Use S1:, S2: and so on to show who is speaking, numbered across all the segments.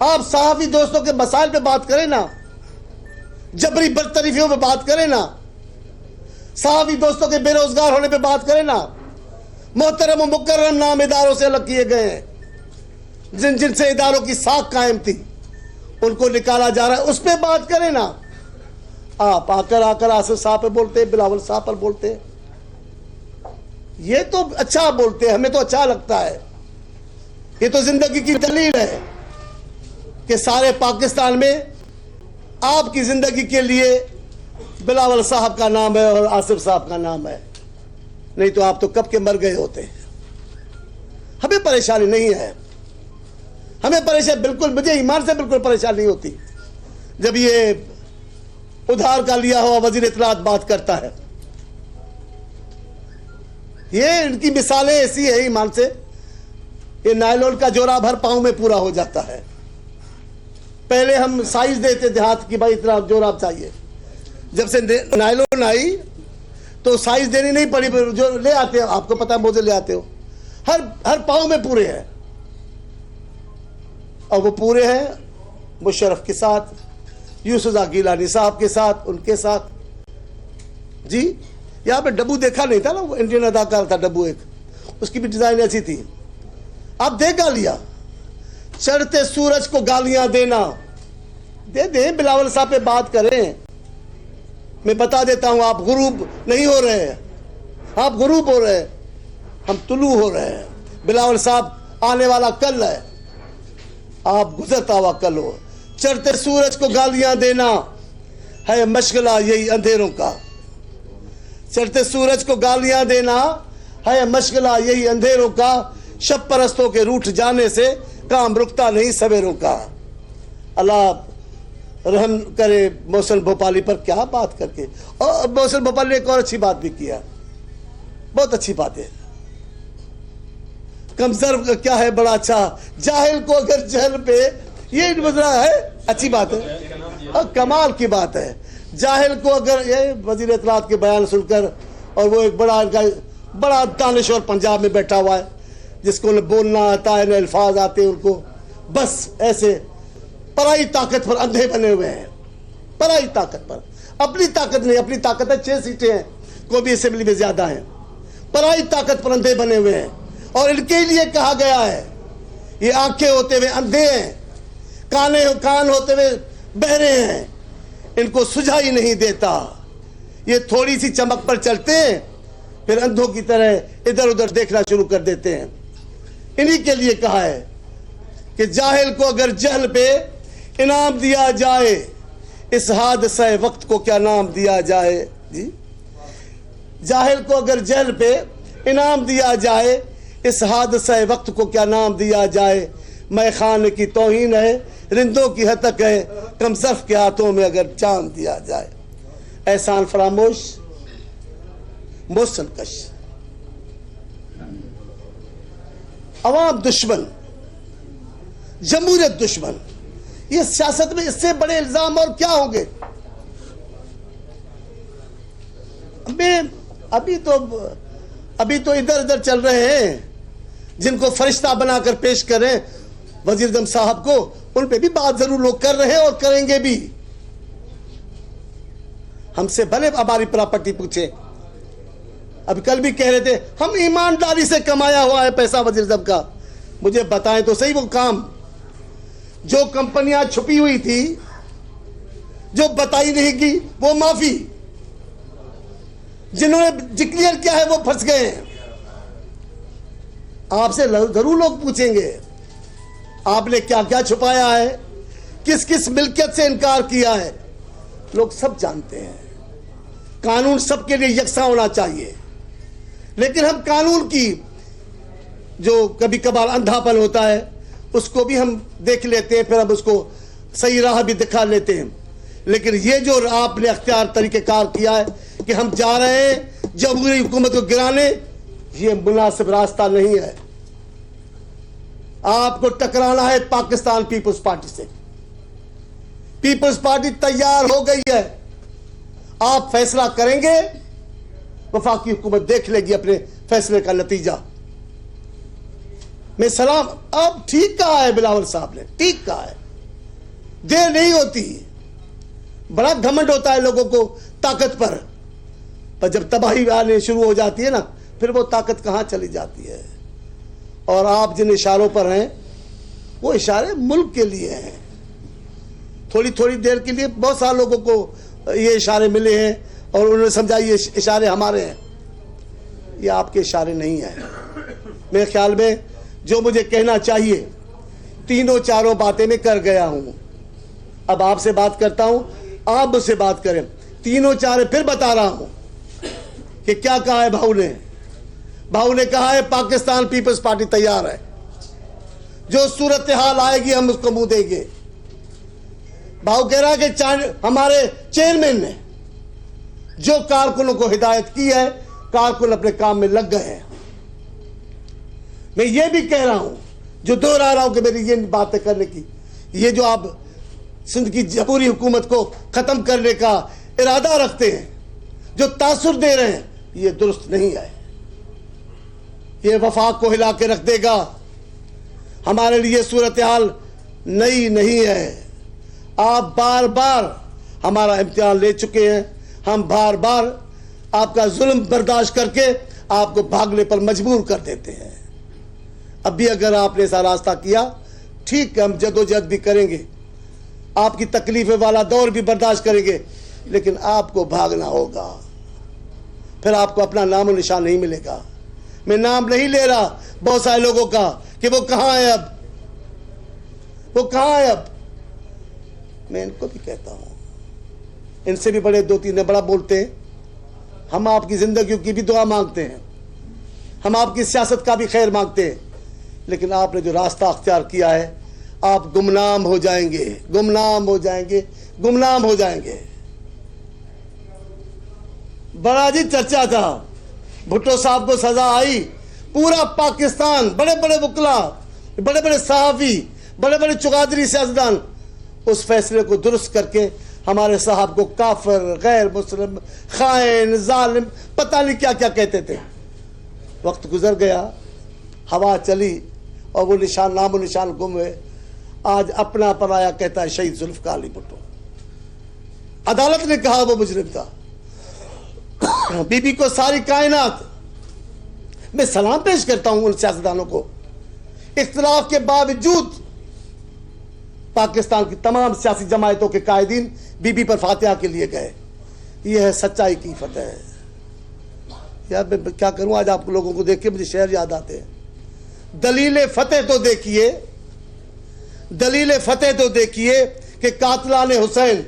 S1: آپ صحافی دوستوں کے مسائل پہ بات کریں نا, جبری برطرفیوں پہ بات کریں نا, صحافی دوستوں کے بے روزگار ہونے پہ بات کریں نا, محترم و مکرم نام اداروں سے الگ کیے گئے ہیں, جن سے اداروں کی ساکھ قائم تھی ان کو نکالا جا رہا ہے, اس پہ بات کریں نا. آپ آ کر آصف صاحب پہ بولتے, بلاول صاحب پر بولتے. یہ تو اچھا بولتے ہیں, ہمیں تو اچھا لگتا ہے. یہ تو زندگی کی دلیل ہے کہ سارے پاکستان میں آپ کی زندگی کے لیے بلاول صاحب کا نام ہے اور آصف صاحب کا نام ہے, نہیں تو آپ تو کب کے مر گئے ہوتے. ہمیں پریشانی نہیں ہے, ہمیں پریشانی بالکل, مجھے ایمان سے بالکل پریشانی نہیں ہوتی جب یہ ادھار کا لیا ہوا وزیر اطلاعات بات کرتا ہے. یہ ان کی مثالیں ایسی ہیں ایمان سے, یہ نائلون کا جوراب ہر پاؤں میں پورا ہو جاتا ہے. پہلے ہم سائز دیتے دیہات کی, بھائی اتنا جوراب چاہیے. جب سے نائلون آئی تو سائز دینی نہیں پڑی, جو لے آتے ہو آپ کو پتا ہے, موزے لے آتے ہو, ہر پاؤں میں پورے ہیں. اور وہ پورے ہیں مشرف کے ساتھ, یوسف گیلانی صاحب کے ساتھ, ان کے ساتھ. جی یہاں پہ ڈبو دیکھا نہیں تھا نا, وہ انڈین اداکار تھا ڈبو ایک, اس کی بھی ڈیزائن ایسی تھی. آپ دیکھا لیا, چڑھتے سورج کو گالیاں دینا, دے دیں بلاول صاحب پہ بات کریں. میں بتا دیتا ہوں, آپ غروب نہیں ہو رہے ہیں, آپ غروب ہو رہے ہیں, ہم طلوع ہو رہے ہیں. بلاول صاحب آنے والا کل ہے, آپ گزرتا ہوا کل ہو. چڑھتے سورج کو گالیاں دینا ہے مشغلہ یہی اندھیروں کا, چڑھتے سورج کو گالیاں دینا ہے مشغلہ یہی اندھیروں کا, شب پرستوں کے روٹھ جانے سے کام رکتا نہیں سویروں کا. اللہ رحم کرے محسن بھوپالی پر, کیا بات کر کے. اور محسن بھوپالی نے ایک اور اچھی بات بھی کیا, بہت اچھی بات ہے. کمزر کیا ہے بڑا اچھا, جاہل کو اگر جہل پہ, یہ مزرا ہے, اچھی بات ہے اور کمال کی بات ہے. جاہل کو اگر, یہ وزیر اطلاعات کے بیان سن کر, اور وہ ایک بڑا دانشور پنجاب میں بیٹھا ہوا ہے جس کو نہ بولنا آتا ہے نہ الفاظ آتے ان کو, بس ایسے پرائی طاقت پر اندھے بنے ہوئے ہیں. پرائی طاقت پر, اپنی طاقت نہیں, اپنی طاقت ہے 6 سیٹیں ہیں, کوئی بھی اسمبلی میں زیادہ ہیں. پرائی طاقت پر اندھے بنے ہوئے ہیں. اور ان کے لیے کہا گیا ہے یہ آنکھیں ہوتے ہوئے اندھے ہیں, کان ہوتے ہوئے بہرے ہیں, ان کو سجھائی نہیں دیتا. یہ تھوڑی سی چمک پر چلتے ہیں, پھر اندھوں کی طرح ادھر ادھر دیکھنا شروع کر دیتے ہیں. انہی کے لیے کہا ہے کہ جاہل کو اگر جہل پہ انعام دیا جائے, اس حادثہ وقت کو کیا نام دیا جائے. جی جاہل کو اگر جہل پہ انعام دیا جائے, اس حادثہ وقت کو کیا نام دیا جائے. میں خان کی توہین ہے, رندوں کی ہتک ہے, کم ظرف کے ہاتھوں میں اگر چاند دیا جائے. احسان فراموش, محسن کش, عوام دشمن, جمہوریت دشمن. یہ سیاست میں اس سے بڑے الزام اور کیا ہوں گے. ابھی تو ادھر ادھر چل رہے ہیں, جن کو فرشتہ بنا کر پیش کریں وزیر اعظم صاحب کو, ان پہ بھی بات ضرور لوگ کر رہے ہیں اور کریں گے بھی. ہم سے بھلے ہماری پراپرٹی پوچھے. اب کل بھی کہہ رہے تھے ہم ایمانداری سے کمایا ہوا ہے پیسہ وزیر اعظم کا. مجھے بتائیں تو صحیح, وہ کام جو کمپنیاں چھپی ہوئی تھی, جو بتائی نہیں کی, وہ معافی. جنہوں نے ڈکلیئر کیا ہے وہ پھنس گئے ہیں. آپ سے ضرور لوگ پوچھیں گے آپ نے کیا کیا چھپایا ہے, کس کس ملکیت سے انکار کیا ہے. لوگ سب جانتے ہیں. قانون سب کے لیے یکساں ہونا چاہیے, لیکن ہم قانون کی جو کبھی کبھار اندھاپن ہوتا ہے اس کو بھی ہم دیکھ لیتے ہیں, پھر ہم اس کو صحیح راہ بھی دکھا لیتے ہیں. لیکن یہ جو آپ نے اختیار طریقہ کار کیا ہے کہ ہم جا رہے ہیں جمہوری حکومت کو گرانے, یہ مناسب راستہ نہیں ہے. آپ کو ٹکرانا ہے پاکستان پیپلز پارٹی سے. پیپلز پارٹی تیار ہو گئی ہے. آپ فیصلہ کریں گے, وفاقی حکومت دیکھ لے گی اپنے فیصلے کا نتیجہ. میں سلام, اب ٹھیک کہا ہے بلاول صاحب نے, ٹھیک کہا ہے. دیر نہیں ہوتی. بڑا گھمنڈ ہوتا ہے لوگوں کو طاقت پر جب تباہی آنے شروع ہو جاتی ہے نا پھر وہ طاقت کہاں چلی جاتی ہے. اور آپ جن اشاروں پر ہیں وہ اشارے ملک کے لیے ہیں. تھوڑی تھوڑی دیر کے لیے بہت سارے لوگوں کو یہ اشارے ملے ہیں اور انہوں نے سمجھا یہ اشارے ہمارے ہیں. یہ آپ کے اشارے نہیں ہیں. میرے خیال میں جو مجھے کہنا چاہیے تینوں چاروں باتیں میں کر گیا ہوں. اب آپ سے بات کرتا ہوں, آپ مجھ سے بات کریں. تینوں چاریں پھر بتا رہا ہوں کہ کیا کہا ہے بھاؤ نے. بھاؤ نے کہا ہے پاکستان پیپلز پارٹی تیار ہے, جو صورتحال آئے گی ہم اس کو منہ دیں گے. بھاؤ کہہ رہا ہے کہ ہمارے چیئرمین نے جو کارکنوں کو ہدایت کی ہے کارکن اپنے کام میں لگ گئے ہیں. میں یہ بھی کہہ رہا ہوں, جو دوہرا رہا ہوں کہ میری یہ باتیں کرنے کی, یہ جو آپ سندھ کی جمہوری حکومت کو ختم کرنے کا ارادہ رکھتے ہیں, جو تاثر دے رہے ہیں, یہ درست نہیں ہے. یہ وفاق کو ہلا کے رکھ دے گا. ہمارے لیے صورتحال نئی نہیں ہے. آپ بار بار ہمارا امتحان لے چکے ہیں. ہم بار بار آپ کا ظلم برداشت کر کے آپ کو بھاگنے پر مجبور کر دیتے ہیں. اب بھی اگر آپ نے ایسا راستہ کیا ٹھیک ہے, ہم جدوجہد بھی کریں گے, آپ کی تکلیفیں والا دور بھی برداشت کریں گے, لیکن آپ کو بھاگنا ہوگا. پھر آپ کو اپنا نام و نشان نہیں ملے گا. میں نام نہیں لے رہا بہت سارے لوگوں کا کہ وہ کہاں ہے اب, وہ کہاں ہے اب. میں ان کو بھی کہتا ہوں, ان سے بھی بڑے دو تین بڑا بولتے ہیں. ہم آپ کی زندگیوں کی بھی دعا مانگتے ہیں, ہم آپ کی سیاست کا بھی خیر مانگتے ہیں, لیکن آپ نے جو راستہ اختیار کیا ہے آپ گمنام ہو جائیں گے, گمنام ہو جائیں گے, گمنام ہو جائیں گے. بڑا جی چرچا تھا, بھٹو صاحب کو سزا آئی, پورا پاکستان, بڑے بڑے وکلا, بڑے بڑے صحافی, بڑے بڑے چغادری سیاستدان اس فیصلے کو درست کر کے ہمارے صاحب کو کافر, غیر مسلم, خائن, ظالم, پتہ نہیں کیا کیا کہتے تھے. وقت گزر گیا, ہوا چلی اور وہ نشان, نام و نشان گم ہوئے. آج اپنا پرایا کہتا ہے شہید ذوالفقار علی بھٹو. عدالت نے کہا وہ مجرم تھا. بی بی کو ساری کائنات میں سلام پیش کرتا ہوں ان سیاستدانوں کو, اختلاف کے باوجود پاکستان کی تمام سیاسی جماعتوں کے قائدین بی بی پر فاتحہ کے لیے گئے. یہ ہے سچائی کی فتح. یار میں کیا کروں, آج آپ لوگوں کو دیکھ کے مجھے شعر یاد آتے ہیں. دلیل فتح تو دیکھیے, دلیل فتح تو دیکھیے کہ قاتلان حسین,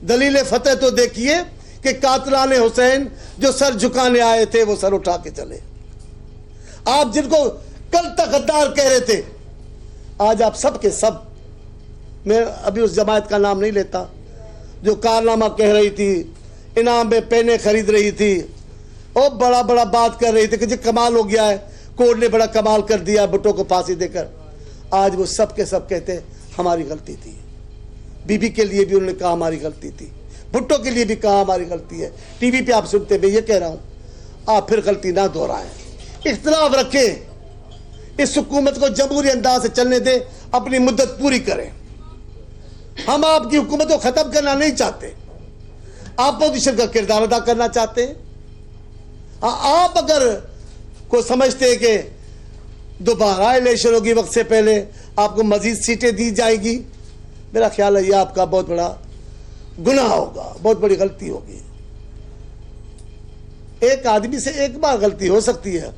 S1: دلیل فتح تو دیکھیے کہ قاتلان حسین جو سر جھکانے آئے تھے وہ سر اٹھا کے چلے. آپ جن کو کل تک غدار کہہ رہے تھے آج آپ سب کے سب, میں ابھی اس جماعت کا نام نہیں لیتا جو کارنامہ کہہ رہی تھی, انعام میں پینے خرید رہی تھی, اور بڑا بڑا بات کر رہی تھی کہ جی کمال ہو گیا ہے, کورٹ نے بڑا کمال کر دیا بھٹو کو پھانسی دے کر. آج وہ سب کے سب کہتے ہیں ہماری غلطی تھی. بی بی کے لیے بھی انہوں نے کہا ہماری غلطی تھی, بھٹو کے لیے بھی کہا ہماری غلطی ہے. ٹی وی پہ آپ سنتے, میں یہ کہہ رہا ہوں آپ پھر غلطی نہ دہرائیں, اختلاف رکھیں, اس حکومت کو جمہوری انداز سے چلنے دیں, اپنی مدت پوری کریں. ہم آپ کی حکومت کو ختم کرنا نہیں چاہتے, اپوزیشن کا کردار ادا کرنا چاہتے ہیں. آپ اگر کو سمجھتے ہیں کہ دوبارہ الیکشن ہوگی وقت سے پہلے آپ کو مزید سیٹیں دی جائیں گی, میرا خیال ہے یہ آپ کا بہت بڑا گناہ ہوگا, بہت بڑی غلطی ہوگی. ایک آدمی سے ایک بار غلطی ہو سکتی ہے,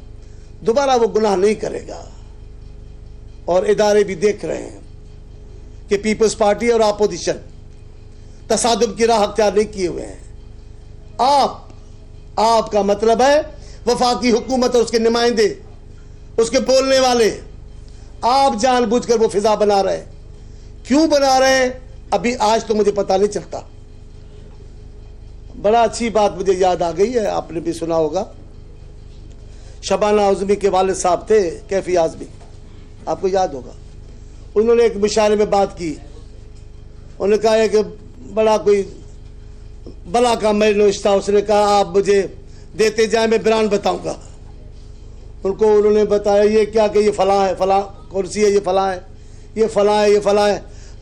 S1: دوبارہ وہ گناہ نہیں کرے گا. اور ادارے بھی دیکھ رہے ہیں کہ پیپلز پارٹی اور اپوزیشن تصادم کی راہ اختیار نہیں کیے ہوئے ہیں. آپ کا مطلب ہے وفاقی حکومت اور اس کے نمائندے, اس کے بولنے والے, آپ جان بوجھ کر وہ فضا بنا رہے ہیں. کیوں بنا رہے ہیں ابھی آج تو مجھے پتہ نہیں چلتا. بڑا اچھی بات مجھے یاد آ گئی ہے, آپ نے بھی سنا ہوگا. شبانہ اعظمی کے والد صاحب تھے کیفی اعظمی, آپ کو یاد ہوگا. انہوں نے ایک مشاعرے میں بات کی, انہوں نے کہا ہے کہ بڑا کوئی بلا کا مجلس تھا, اس نے کہا آپ مجھے دیتے جائیں میں برانڈ بتاؤں گا. ان کو انہوں نے بتایا یہ کیا کہ یہ فلاں ہے, فلاں کرسی ہے, یہ فلاں ہے, یہ فلاں ہے, یہ فلاں ہے.